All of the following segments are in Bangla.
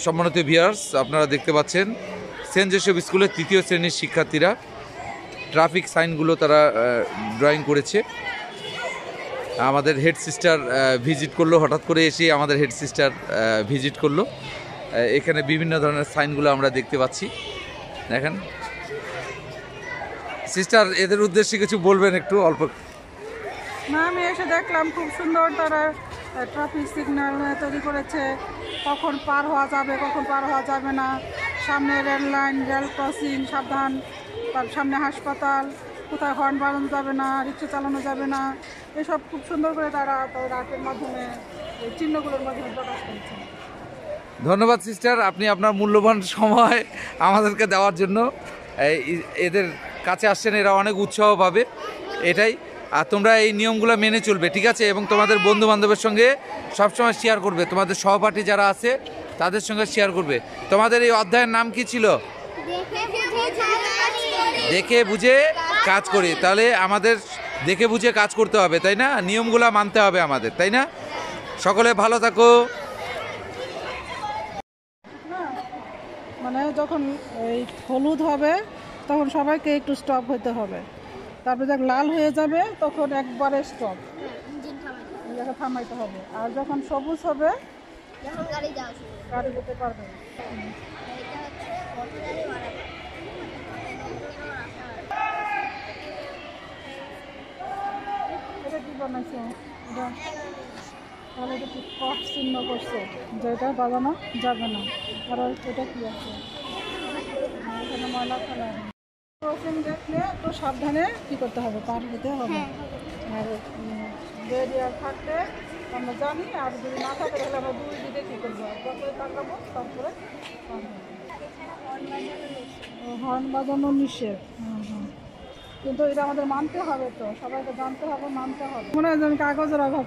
সম্মানিত ভিউয়ার্স, আপনারা দেখতে পাচ্ছেন সেন্ট জোসেফ স্কুলের ৩য় শ্রেণীর শিক্ষার্থীরা ট্রাফিক সাইনগুলো তারা ড্রয়িং করেছে। আমাদের হেড সিস্টার ভিজিট করলো, হঠাৎ করে এসে আমাদের হেড সিস্টার ভিজিট করলো। এখানে বিভিন্ন ধরনের সাইনগুলো আমরা দেখতে পাচ্ছি। দেখেন সিস্টার, এদের উদ্দেশ্যে কিছু বলবেন একটু অল্প? না, আমি এসে দেখলাম খুব সুন্দর তারা ট্রাফিক সিগন্যাল তৈরি করেছে, কখন পার হওয়া যাবে কখন পার হওয়া যাবে না, সামনে রেল লাইন, রেল ক্রসিং সাবধান, তার সামনে হাসপাতাল, কোথায় হর্ন বাজানো যাবে না, রিক্সা চালানো যাবে না, এসব খুব সুন্দর করে তারা তাদের আর্টের মাধ্যমে এই চিহ্নগুলোর মাধ্যমে প্রকাশ করেছে। ধন্যবাদ সিস্টার, আপনি আপনার মূল্যবান সময় আমাদেরকে দেওয়ার জন্য। এদের কাছে আসছেন, এরা অনেক উৎসাহ পাবে এটাই। আর তোমরা এই নিয়মগুলো মেনে চলবে, ঠিক আছে? এবং তোমাদের বন্ধু বান্ধবের সঙ্গে সবসময় শেয়ার করবে, তোমাদের সহপাঠী যারা আছে তাদের সঙ্গে শেয়ার করবে। তোমাদের এই অধ্যায়ের নাম কি ছিল? দেখে বুঝে কাজ করি। তাহলে আমাদের দেখে বুঝে কাজ করতে হবে, তাই না? নিয়মগুলো মানতে হবে আমাদের, তাই না? সকলে ভালো থাকো। মানে যখন এই হলুদ হবে তখন সবাইকে একটু স্টপ হতে হবে, তারপরে যখন লাল হয়ে যাবে তখন একবারে স্টপ থামাইতে হবে। আর যখন সবুজ হবে গাড়ি যেতে পারবে। এটা কি বানাইছো? তাহলে এটা কফ চিহ্ন করছে যে এটা বাজানো যাবে না। আর এটা কি আছে? এখানে ময়লা ফেলা। ক্রসিং দেখলে একটু সাবধানে কি করতে হবে, পার হতে হবে। আর ব্যারিয়ার থাকতে আমরা জানি, আর যদি না থাকে তাহলে আমরা দুই দিকে কী করবো, তারপরে তাকাবো, তারপরে হর্ন বাজানো নিষেধ। কিন্তু এটা আমাদের মানতে হবে, তো সবাইকে জানতে হবে, মানতে হবে। মনে হয় যেন কাগজের অভাব।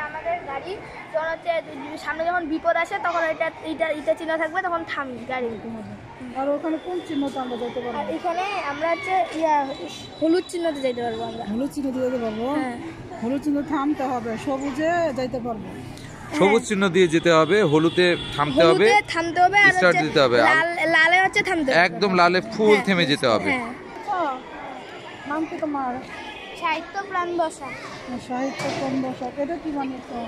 আমাদের গাড়ি যখন হচ্ছে সামনে যখন বিপদ আসে তখন এটা চিহ্ন থাকবে, তখন থামি গাড়ি। আর ওখানে কোন চিহ্নতে আমরা যেতে পারবো? এখানে আমরা হচ্ছে হলুদ চিহ্নতে যেতে পারবো। আমরা হলুদ চিহ্ন দিয়ে যেতে পারবো। হলুদ চিহ্ন থামতে হবে, সবুজে যেতে পারবো। সবুজ চিহ্ন দিয়ে যেতে হবে, হলুদে থামতে হবে, আর স্টার্ট দিতে হবে, লালে হচ্ছে থামতে হবে, একদম লালে ফুল থেমে যেতে হবে। নাম কি তোমার? সাহিত্য প্রাণ বসা। সাহিত্য প্রাণ বসা। এটা কি বানিয়েছো?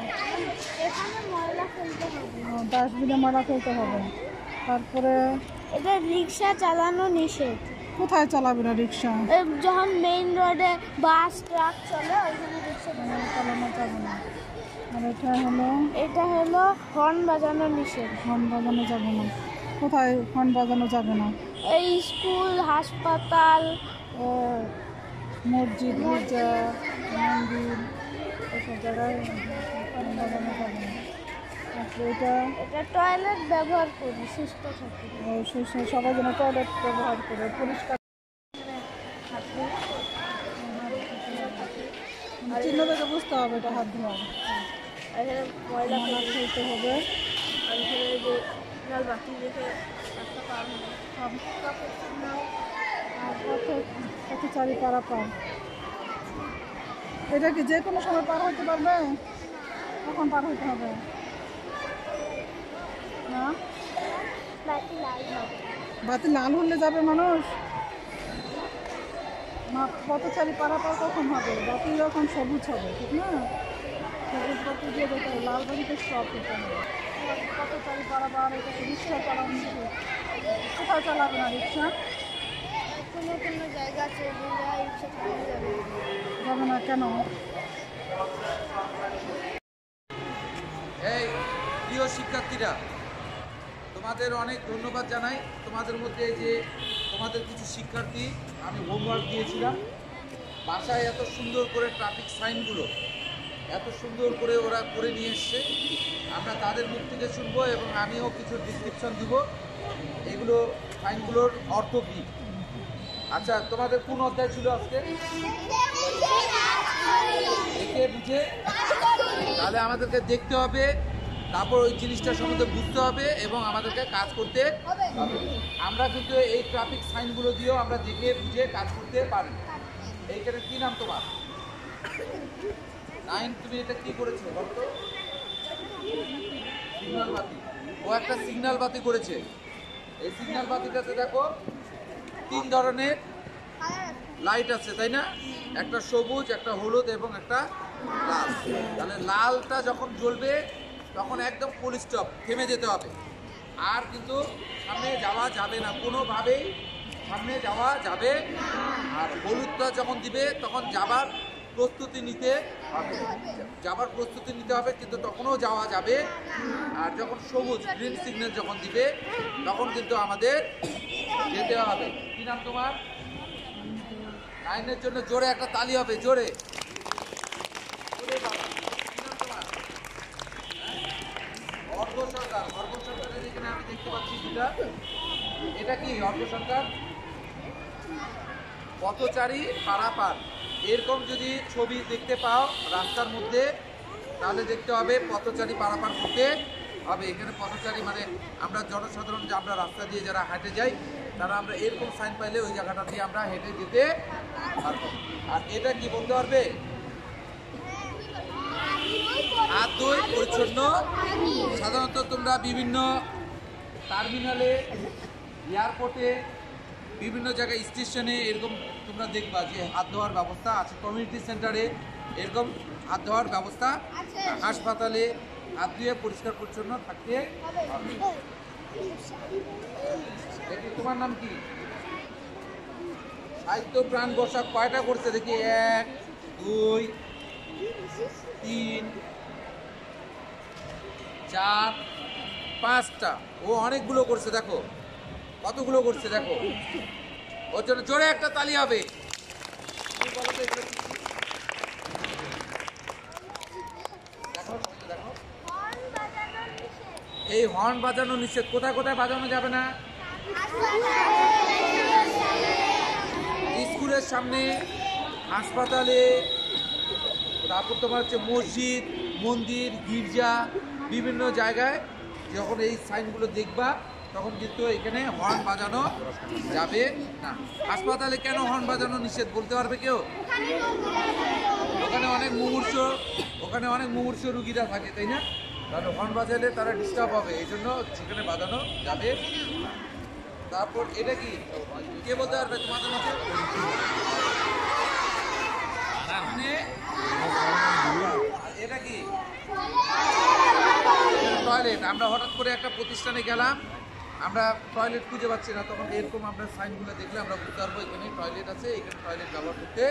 এখানে ময়লা ফেলতে হবে, ডাস্টবিনে ময়লা ফেলতে হবে। তারপরে এটা রিক্সা চালানো নিষেধ। কোথায় চালাবে না রিক্সা? যখন মেইন রোডে বাস ট্রাক চলে ওইখানে রিক্সা চালানো যাবে না। আর এটা হলো হর্ন বাজানো নিষেধ। হর্ন বাজানো যাবে না। কোথায় হর্ন বাজানো যাবে না? এই স্কুল, হাসপাতাল, মসজিদ, গির্জা, মন্দির, এসব জায়গায় হর্ন বাজানো যাবে না। এটা টয়লেট ব্যবহার করি সুস্থ থাকি। সবাই যেন টয়লেট ব্যবহার করে পরিষ্কার। চিহ্ন থেকে বুঝতে হবে এটা হাত ধোয়া। ময়লা ফেলতে হবে। আর এখানে যে লাল বাতি দেখে পথচারী পারাপার। এটা কি যে কোনো সময় পার হতে পারবে? কখন পার হতে হবে? না, বাতি লাল হলে যাবে মানুষ? পথচারী পারাপার কখন হবে? বাতি যখন সবুজ হবে, ঠিক না? সবুজ বাতি দিয়ে যেতে হবে, লাল বাতিতে স্টপ হতে হবে। পথচারী পারাপার, এটা রিক্সা চালানো নিষেধ। কোথায় চালাবে না রিক্সা? কোনো কোনো জায়গা আছে রিক্সা চালানো যাবে না। কেন? এই প্রিয় শিক্ষার্থীরা, তোমাদের অনেক ধন্যবাদ জানাই। তোমাদের মধ্যে যে তোমাদের কিছু শিক্ষার্থী আমি হোমওয়ার্ক দিয়েছিলাম, বাসায় এত সুন্দর করে ট্রাফিক সাইনগুলো এত সুন্দর করে ওরা করে নিয়ে এসছে। আমরা তাদের মুখ থেকে শুনবো এবং আমিও কিছু ডিসক্রিপশন দিব এগুলো সাইনগুলোর অর্থ কী। আচ্ছা, তোমাদের কোন অধ্যায় ছিল আজকে? দেখে বুঝে। তাহলে আমাদেরকে দেখতে হবে, তারপর ওই জিনিসটা সম্বন্ধে বুঝতে হবে এবং আমাদেরকে কাজ করতে হবে। আমরা কিন্তু এই ট্রাফিক সাইনগুলো দিয়েও আমরা দেখে বুঝে কাজ করতে পারি। এইখানে কি নাম তোমার? 9, তুমি এটা কি করেছো বলতো? ও একটা সিগন্যাল বাতি করেছে। এই সিগন্যাল বাতিটাতে দেখো 3 ধরনের লাইট আছে, তাই না? একটা সবুজ, একটা হলুদ এবং একটা লাল। তাহলে লালটা যখন জ্বলবে তখন একদম ফুল স্টপ, থেমে যেতে হবে। আর কিন্তু সামনে যাওয়া যাবে না, কোনোভাবেই সামনে যাওয়া যাবে। আর হলুদটা যখন দিবে তখন যাবার প্রস্তুতি নিতে হবে, কিন্তু তখনও যাওয়া যাবে। আর যখন সবুজ গ্রিন সিগন্যাল যখন দিবে তখন কিন্তু আমাদের যেতে হবে। কি নাম তোমার? লাইনের জন্য জোরে একটা তালি হবে, জোরে। অর্ঘ সরকারের এখানে আমি দেখতে পাচ্ছি দুটা। এটা কি অর্ঘ সরকার? পথচারী পারাপার। এরকম যদি ছবি দেখতে পাও রাস্তার মধ্যে তাহলে দেখতে হবে পথচারী পারাপার করতে হবে। এখানে পথচারী মানে আমরা জনসাধারণ, যে আমরা রাস্তা দিয়ে যারা হেঁটে যাই তারা আমরা এরকম সাইন পাইলে ওই জায়গাটা দিয়ে আমরা হেঁটে যেতে পারবো। আর এটা কি বলতে পারবে? হাত ধুই পরিচ্ছন্ন। সাধারণত তোমরা বিভিন্ন টার্মিনালে, এয়ারপোর্টে, বিভিন্ন জায়গায় স্টেশনে এরকম তোমরা দেখবা যে হাত ধোয়ার ব্যবস্থা আছে। কমিউনিটি সেন্টারে এরকম হাত ধোয়ার ব্যবস্থা, হাসপাতালে হাত ধুয়ে পরিষ্কার পরিচ্ছন্ন থাকতে হবে। দেখি তোমার নাম কি? সাহিত্য প্রাণ বর্ষা কয়টা করছে দেখি? 1 2 3 4 5টা। ও অনেকগুলো করছে, দেখো কতগুলো করছে, দেখো। ওর জন্য জোরে একটা তালি হবে। দেখো এই হর্ন বাজানো নিষেধ। কোথায় কোথায় বাজানো যাবে না? স্কুলের সামনে, হাসপাতালে, তারপর তোমার হচ্ছে মসজিদ, মন্দির, গির্জা, বিভিন্ন জায়গায় যখন এই সাইনগুলো দেখবা তখন কিন্তু এখানে হর্ন বাজানো যাবে না। হাসপাতালে কেন হর্ন বাজানো নিষেধ বলতে পারবে কেউ? ওখানে অনেক মুমূর্ষ রুগীরা থাকে, তাই না? তাহলে হর্ন বাজালে তারা ডিস্টার্ব হবে, এই জন্য সেখানে বাজানো যাবে। তারপর এটা কি কে বলতে পারবে তোমাদের মধ্যে? এটা কি? টয়লেট। আমরা হঠাৎ করে একটা প্রতিষ্ঠানে গেলাম, আমরা টয়লেট খুঁজে পাচ্ছি না, তখন এরকম আমরা সাইনগুলো দেখলে আমরা বুঝতে পারবো এখানে টয়লেট আছে, এখানে টয়লেট ব্যবহার করতে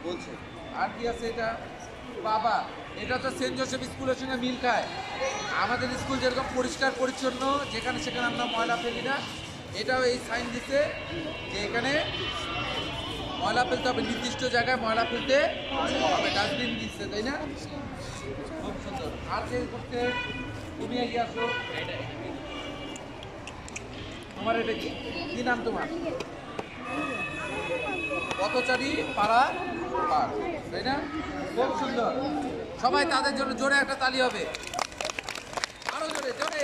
বলছে। আর কি আছে এটা? বাবা, এটা তো সেন্ট জোসেফ স্কুলের সঙ্গে মিল খায়। আমাদের স্কুল যেরকম পরিষ্কার পরিচ্ছন্ন, যেখানে সেখানে আমরা ময়লা ফেলি না, এটাও এই সাইন দিচ্ছে যে এখানে ময়লা ফেলতে হবে, নির্দিষ্ট জায়গায় ময়লা ফেলতে হবে, ডাস্টবিন দিচ্ছে, তাই না? খুব সুন্দর। আর যে করতে তুমি এগিয়ে আসো। তোমার এটা কি? কি নাম তোমার? পথচারী পাড়া পার, তাই না? খুব সুন্দর। সবাই তাদের জন্য জোরে একটা তালি হবে, আরো জোরে জোরে।